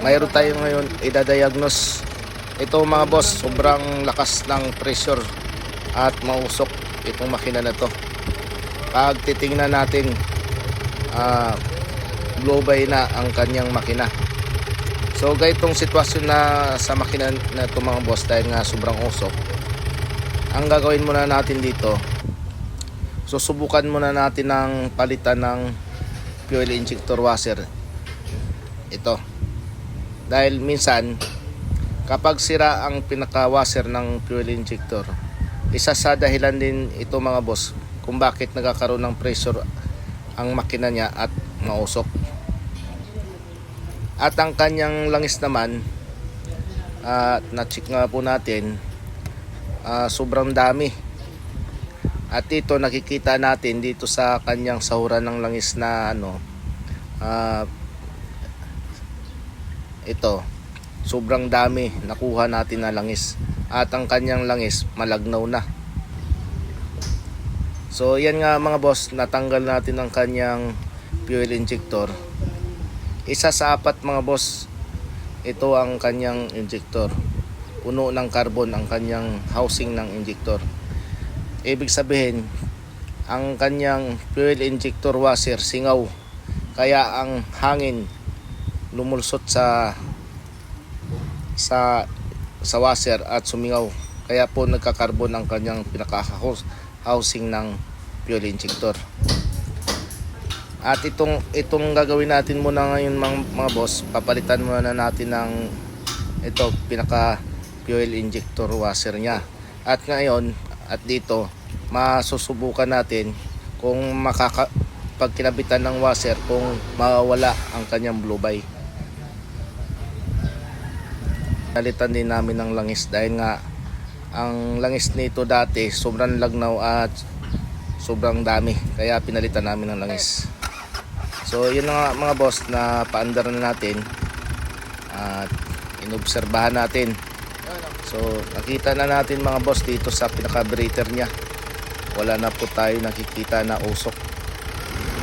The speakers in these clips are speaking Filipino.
mayroon tayo ngayon idadiagnose. Ito mga boss, sobrang lakas ng pressure at mausok itong makina na to. Pag titingnan natin, blow by na ang kanyang makina. So ganitong sitwasyon na sa makina na ito mga boss, dahil nga sobrang usok, ang gagawin muna natin dito, susubukan muna natin ng palitan ng fuel injector washer ito. Dahil minsan kapag sira ang pinaka washer ng fuel injector, isa sa dahilan din ito mga boss kung bakit nagkakaroon ng pressure ang makina niya at mausok. At ang kanyang langis naman, na-check nga po natin, sobrang dami. At ito nakikita natin dito sa kanyang sahuran ng langis na ito, sobrang dami nakuha natin na langis. At ang kanyang langis malagnaw na. So yan nga mga boss, natanggal natin ang kanyang fuel injector. Isa sa 4 mga boss, ito ang kanyang injector. Puno ng carbon ang kanyang housing ng injector. Ibig sabihin, ang kanyang fuel injector washer singaw, kaya ang hangin lumulsot sa washer at sumingaw, kaya po nagka-carbon ang kanyang pinaka-housing ng fuel injector. At itong gagawin natin muna ngayon mga boss, papalitan muna natin ng ito pinaka fuel injector washer niya. At ngayon at dito masusubukan natin kung pag kinabitan ng washer, kung mawawala ang kanyang blow by. Nalitan din namin ng langis dahil nga ang langis nito dati sobrang lagnaw at sobrang dami, kaya pinalitan namin ng langis. So yun na nga mga boss, na paandar na natin at inobserbahan natin. So nakita na natin mga boss dito sa pinaka-carburetor niya, wala na po tayo nakikita na usok.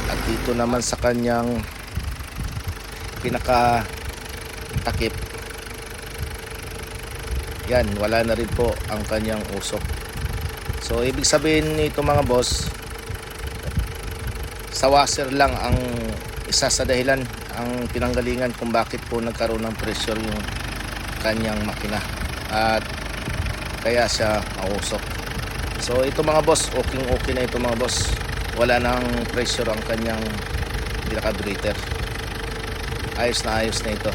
At dito naman sa kanyang pinaka-takip, yan, wala na rin po ang kanyang usok. So ibig sabihin nito mga boss, sa washer lang ang isa sa dahilan, ang pinanggalingan kung bakit po nagkaroon ng pressure yung kanyang makina at kaya siya mausok. So ito mga boss, okay na ito mga boss, wala nang pressure ang kanyang pinaka-carburetor. Ayos na ito.